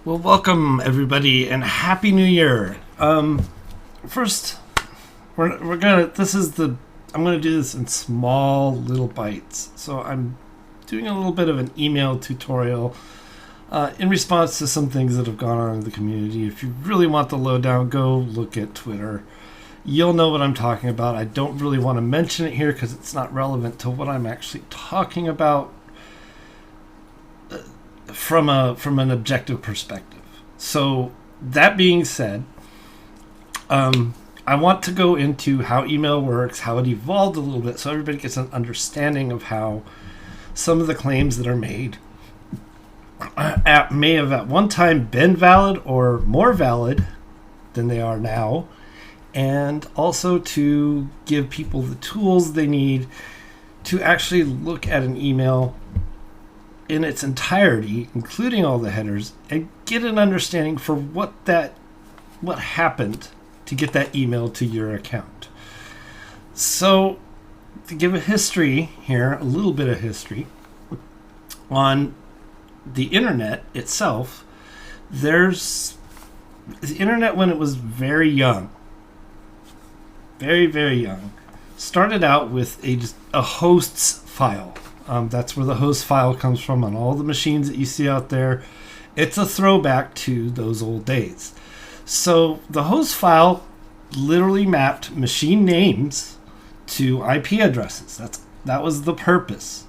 Well, welcome everybody, and Happy New Year. First, we're gonna. This is the. I'm gonna do this in small little bites. So I'm doing a little bit of an email tutorial in response to some things that have gone on in the community. If you really want the lowdown, go look at Twitter. You'll know what I'm talking about. I don't really want to mention it here because it's not relevant to what I'm actually talking about from an objective perspective. So that being said, I want to go into how email works, how it evolved a little bit, so everybody gets an understanding of how some of the claims that are made may have at one time been valid or more valid than they are now, and also to give people the tools they need to actually look at an email in its entirety, including all the headers, and get an understanding for what happened to get that email to your account. So, to give a history here, a little bit of history on the internet itself. There's the internet when it was very young, very, very young, started out with a hosts file. That's where the host file comes from on all the machines that you see out there. It's a throwback to those old days. So the host file literally mapped machine names to IP addresses. That was the purpose.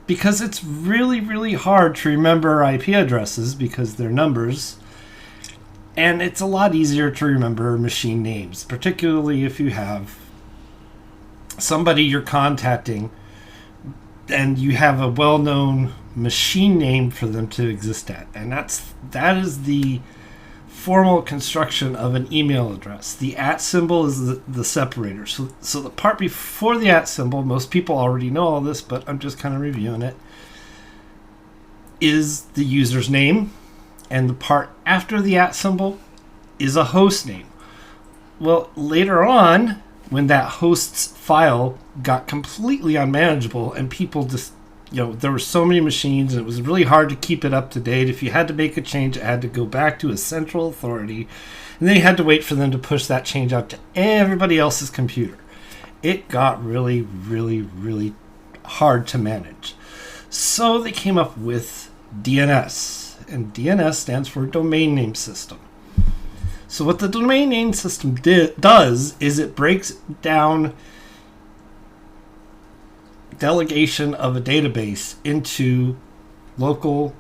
Because it's really, really hard to remember IP addresses because they're numbers. And it's a lot easier to remember machine names, particularly if you have somebody you're contacting and you have a well-known machine name for them to exist at. And that is the formal construction of an email address. The @ symbol is the separator. So the part before the @ symbol, most people already know all this, but I'm just kind of reviewing it, is the user's name. And the part after the @ symbol is a host name. Well, later on, when that host's file got completely unmanageable and people just, there were so many machines and it was really hard to keep it up to date. If you had to make a change, it had to go back to a central authority, and then you had to wait for them to push that change out to everybody else's computer. It got really, really, really hard to manage. So they came up with DNS, and DNS stands for Domain Name System. So what the domain name system does is it breaks down delegation of a database into local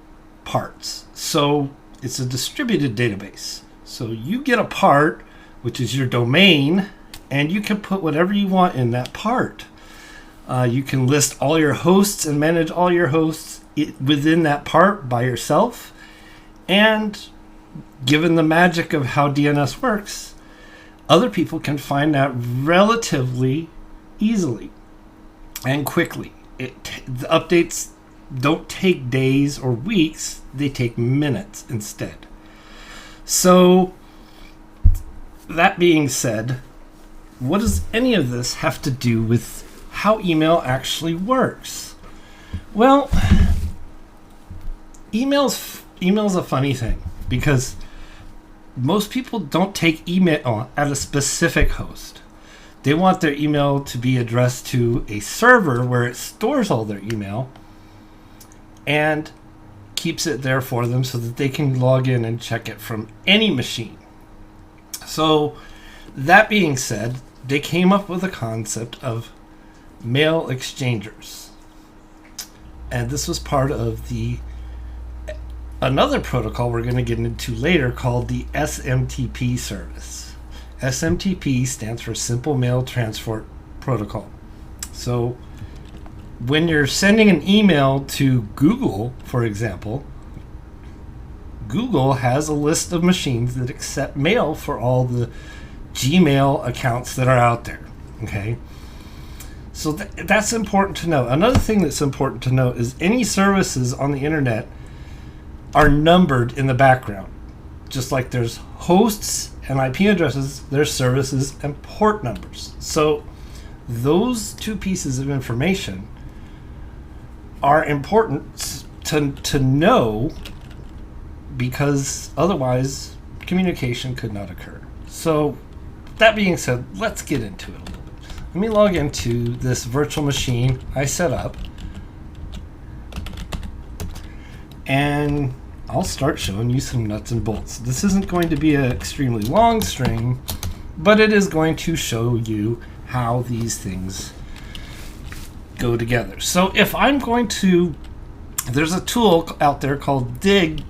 parts. So it's a distributed database. So you get a part, which is your domain, and you can put whatever you want in that part. You can list all your hosts and manage all your hosts within that part by yourself. And given the magic of how DNS works, other people can find that relatively easily and quickly. The updates don't take days or weeks, they take minutes instead. So, that being said, what does any of this have to do with how email actually works? Well, email's a funny thing because most people don't take email at a specific host. They want their email to be addressed to a server where it stores all their email and keeps it there for them so that they can log in and check it from any machine. So that being said, they came up with a concept of mail exchangers. And this was part of another protocol we're going to get into later called the SMTP service. SMTP stands for Simple Mail Transport Protocol. So when you're sending an email to Google, for example, Google has a list of machines that accept mail for all the Gmail accounts that are out there. Okay? So that's important to know. Another thing that's important to know is any services on the internet are numbered in the background. Just like there's hosts and IP addresses, there's services and port numbers. So those two pieces of information are important to know because otherwise communication could not occur. So that being said, let's get into it a little bit. Let me log into this virtual machine I set up, and I'll start showing you some nuts and bolts. This isn't going to be an extremely long string, but it is going to show you how these things go together. So if I'm going to, there's a tool out there called Dig,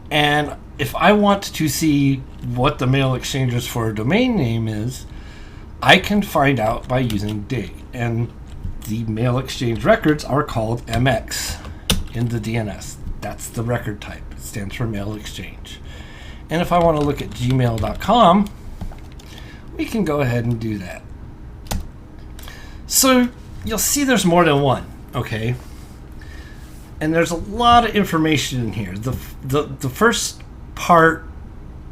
and if I want to see what the mail exchanges for a domain name is, I can find out by using Dig. And the mail exchange records are called MX in the DNS. That's the record type. It stands for mail exchange. And if I want to look at gmail.com, we can go ahead and do that. So you'll see there's more than one, okay? And there's a lot of information in here. The first part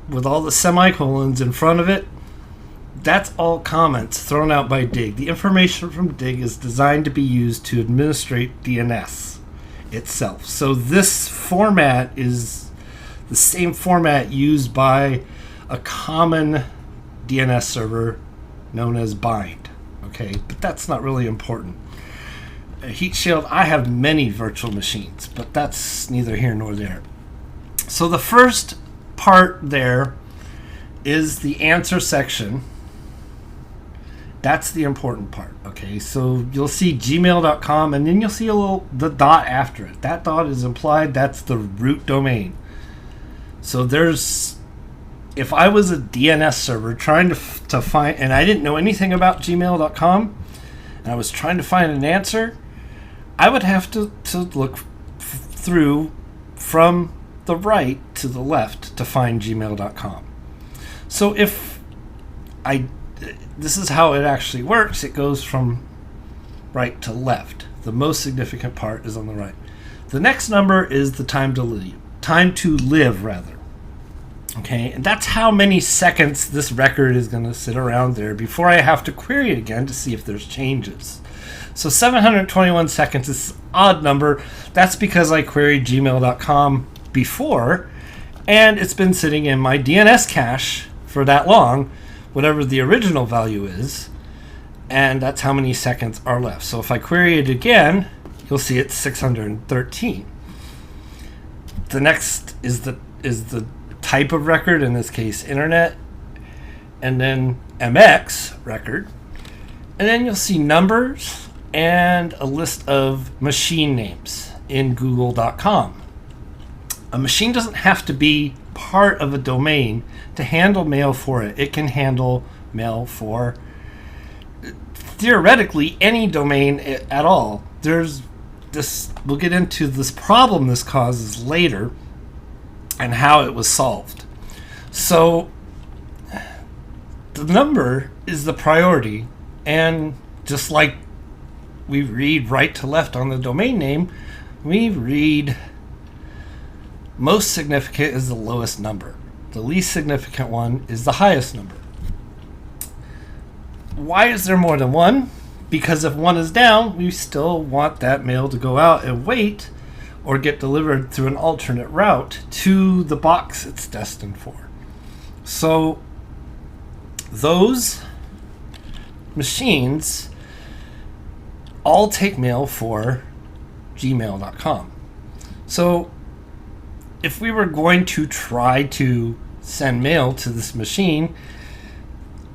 with all the semicolons in front of it, that's all comments thrown out by Dig. The information from Dig is designed to be used to administrate DNS itself. So this format is the same format used by a common DNS server known as bind. Okay, but that's not really important. Heat Shield, I have many virtual machines, but that's neither here nor there. So the first part there is the answer section. That's the important part. Okay, so you'll see gmail.com, and then you'll see the dot after it. That dot is implied. That's the root domain. So if I was a DNS server trying to find, and I didn't know anything about gmail.com, and I was trying to find an answer, I would have to look through from the right to the left to find gmail.com. So this is how it actually works. It goes from right to left. The most significant part is on the right. The next number is the time to live. Okay, and that's how many seconds this record is going to sit around there before I have to query it again to see if there's changes. So 721 seconds is an odd number. That's because I queried gmail.com before, and it's been sitting in my DNS cache for that long, whatever the original value is, and that's how many seconds are left. So if I query it again, you'll see it's 613. The next is the type of record, in this case internet, and then MX record, and then you'll see numbers and a list of machine names in google.com. A machine doesn't have to be part of a domain to handle mail for it. It can handle mail for theoretically any domain at all. We'll get into this problem this causes later and how it was solved. So the number is the priority, and just like we read right to left on the domain name, we read most significant is the lowest number. The least significant one is the highest number. Why is there more than one? Because if one is down, we still want that mail to go out and wait or get delivered through an alternate route to the box it's destined for. So those machines all take mail for gmail.com. So if we were going to try to send mail to this machine,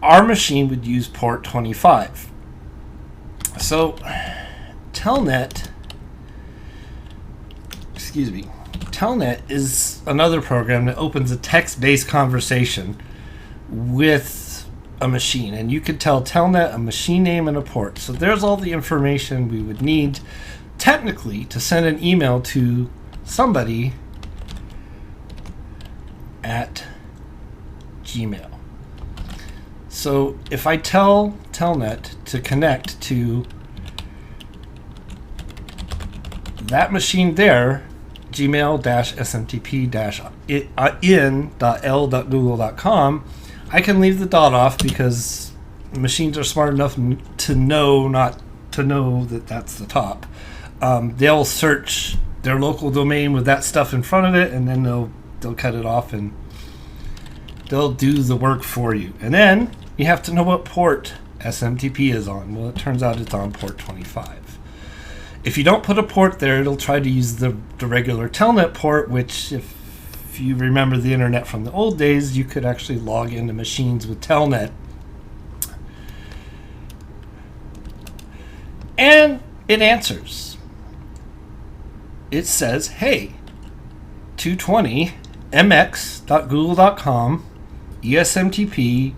our machine would use port 25. So Telnet is another program that opens a text-based conversation with a machine, and you could tell Telnet a machine name and a port. So there's all the information we would need technically to send an email to somebody at Gmail. So if I tell Telnet to connect to that machine there, gmail-smtp-in.l.google.com, I can leave the dot off because machines are smart enough to know not to know that that's the top. They'll search their local domain with that stuff in front of it, and then they'll they'll cut it off and they'll do the work for you. And then you have to know what port SMTP is on. Well, it turns out it's on port 25. If you don't put a port there, it'll try to use the regular telnet port, which if you remember the internet from the old days, you could actually log into machines with telnet. And it answers. It says, hey, 220 mx.google.com, ESMTP,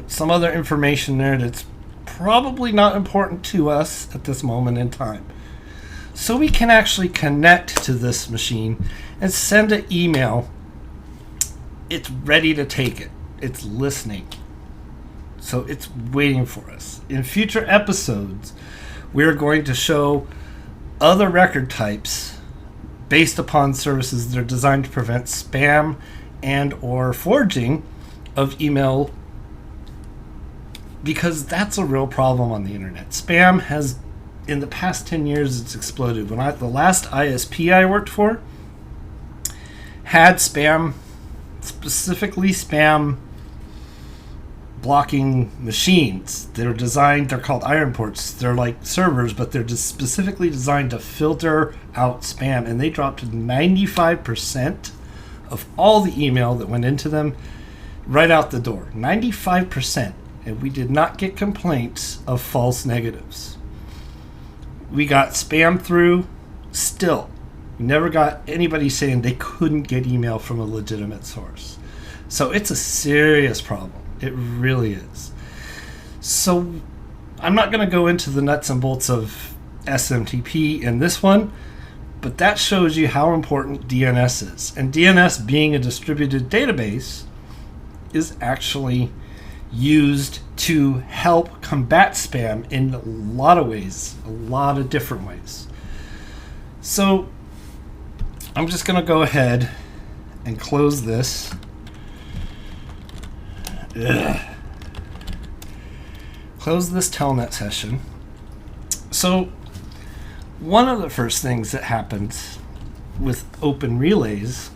some other information there that's probably not important to us at this moment in time. So we can actually connect to this machine and send an email. It's ready to take it. It's listening. So it's waiting for us. In future episodes, we're going to show other record types based upon services that are designed to prevent spam and or forging of email, because that's a real problem on the internet. Spam has, in the past 10 years, it's exploded. The last ISP I worked for had spam, specifically spam blocking machines. They're called iron ports. They're like servers, but they're just specifically designed to filter out spam. And they dropped 95% of all the email that went into them right out the door. 95%. And we did not get complaints of false negatives. We got spam through still. We never got anybody saying they couldn't get email from a legitimate source. So it's a serious problem. It really is. So I'm not going to go into the nuts and bolts of SMTP in this one, but that shows you how important DNS is. And DNS, being a distributed database, is actually used to help combat spam in a lot of ways, a lot of different ways. So I'm just going to go ahead and close this. Close this telnet session. So one of the first things that happens with open relays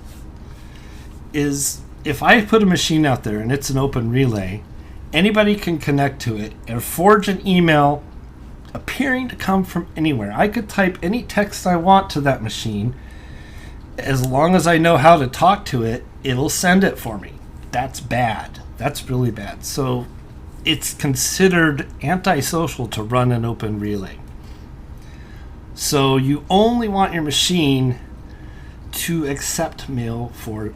is if I put a machine out there and it's an open relay, anybody can connect to it and forge an email appearing to come from anywhere. I could type any text I want to that machine. As long as I know how to talk to it, it'll send it for me. That's bad. That's really bad. So it's considered antisocial to run an open relay. So you only want your machine to accept mail for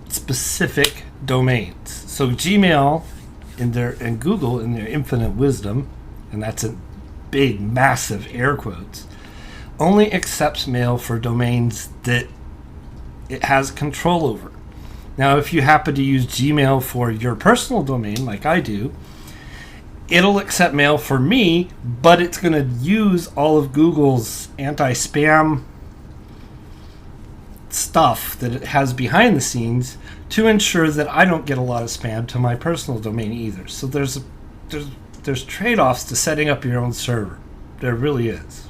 specific domains. So Gmail and Google in their infinite wisdom, and that's a big, massive air quotes, only accepts mail for domains that it has control over. Now, if you happen to use Gmail for your personal domain, like I do, it'll accept mail for me, but it's going to use all of Google's anti-spam stuff that it has behind the scenes to ensure that I don't get a lot of spam to my personal domain either. So there's trade-offs to setting up your own server. There really is.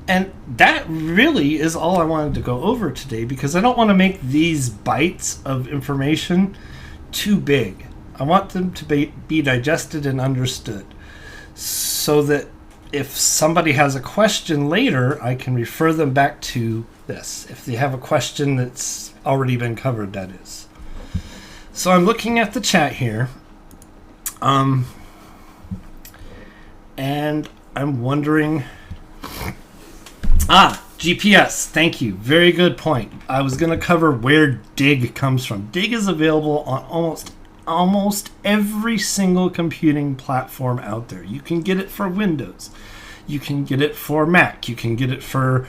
And that really is all I wanted to go over today, because I don't want to make these bites of information too big. I want them to be digested and understood, so that if somebody has a question later, I can refer them back to this. If they have a question that's already been covered, that is. So I'm looking at the chat here. And I'm wondering... GPS. Thank you. Very good point. I was going to cover where Dig comes from. Dig is available on almost every single computing platform out there. You can get it for Windows. You can get it for Mac. You can get it for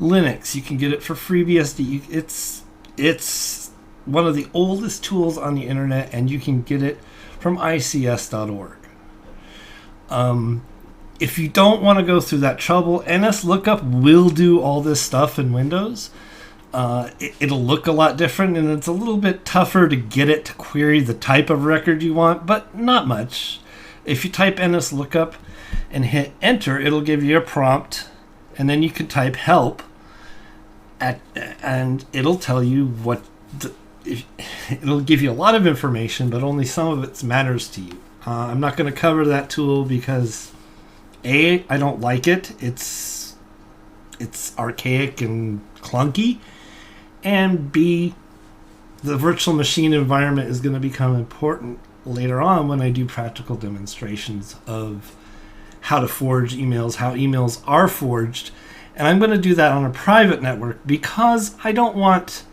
Linux. You can get it for FreeBSD. It's one of the oldest tools on the internet, and you can get it from ics.org. If you don't want to go through that trouble, NS Lookup will do all this stuff in Windows. It'll look a lot different, and it's a little bit tougher to get it to query the type of record you want, but not much. If you type NS Lookup and hit enter, it'll give you a prompt, and then you can type help, and it'll tell you it'll give you a lot of information, but only some of it matters to you. I'm not going to cover that tool because A, I don't like it. It's archaic and clunky, and B, the virtual machine environment is going to become important later on when I do practical demonstrations of how to forge emails, how emails are forged. And I'm going to do that on a private network because I don't want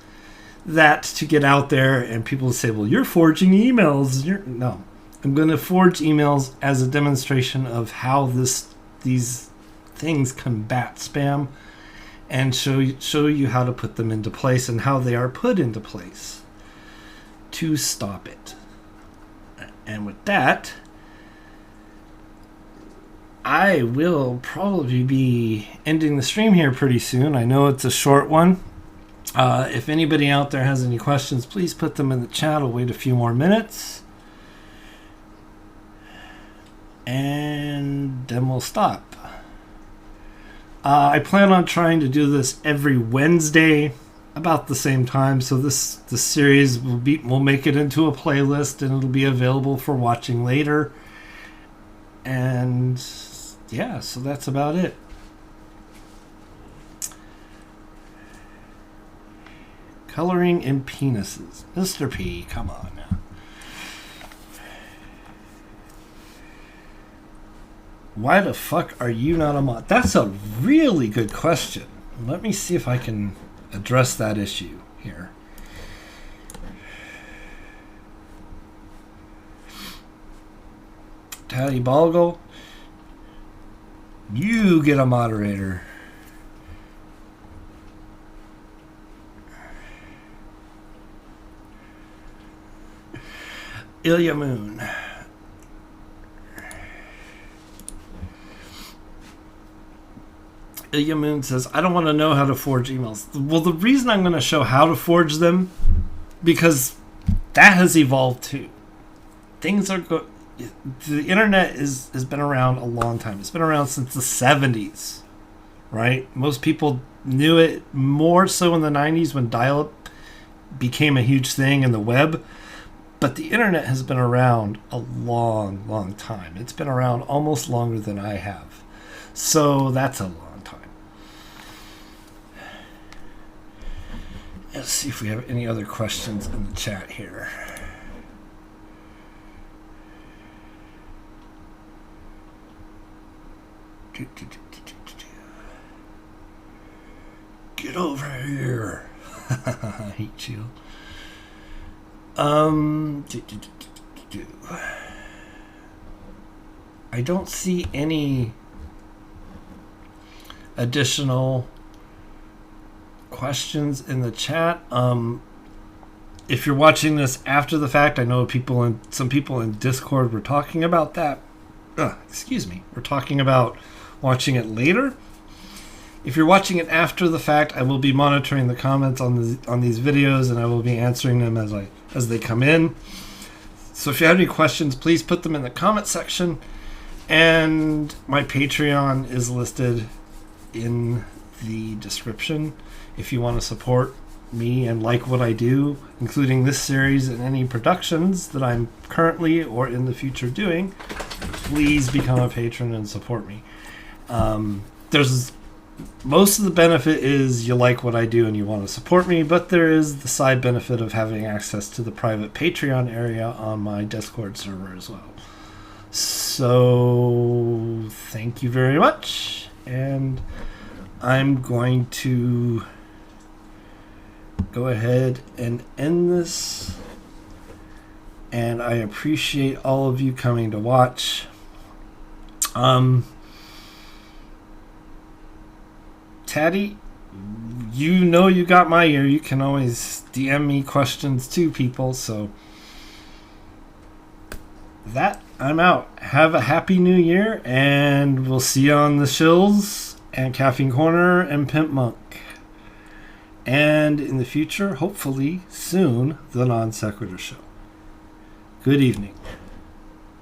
that to get out there and people to say, well, you're forging emails. No, I'm going to forge emails as a demonstration of how these things combat spam and show you how to put them into place and how they are put into place to stop it. And with that, I will probably be ending the stream here pretty soon. I know it's a short one. If anybody out there has any questions, please put them in the chat. I'll wait a few more minutes. And then we'll stop. I plan on trying to do this every Wednesday about the same time. So this series will make it into a playlist and it'll be available for watching later. And yeah, so that's about it. Coloring in penises. Mr. P, come on now. Why the fuck are you not a mod? That's a really good question. Let me see if I can address that issue here. Taddy Balgle, you get a moderator. Ilya Moon. Ilya Moon says, I don't want to know how to forge emails. Well, the reason I'm going to show how to forge them, because that has evolved too. Things are the internet has been around a long time. It's been around since the 70s, right? Most people knew it more so in the 90s when dial-up became a huge thing in the web. But the internet has been around a long, long time. It's been around almost longer than I have. So that's a long time. Let's see if we have any other questions in the chat here. Get over here. I hate you. I don't see any additional questions in the chat. If you're watching this after the fact, I know some people in Discord were talking about that. Excuse me. We're talking about watching it later. If you're watching it after the fact, I will be monitoring the comments on these videos, and I will be answering them as they come in. So if you have any questions, please put them in the comment section. And my Patreon is listed in the description if you want to support me and like what I do, including this series and any productions that I'm currently or in the future doing. Please become a patron and support me. Most of the benefit is you like what I do and you want to support me, but there is the side benefit of having access to the private Patreon area on my Discord server as well. So thank you very much, and I'm going to go ahead and end this, and I appreciate all of you coming to watch. Taddy, you know you got my ear. You can always DM me questions too, people. So that, I'm out. Have a happy new year, and we'll see you on the Shills and Caffeine Corner and Pimp Monk. And in the future, hopefully soon, the Non Sequitur Show. Good evening.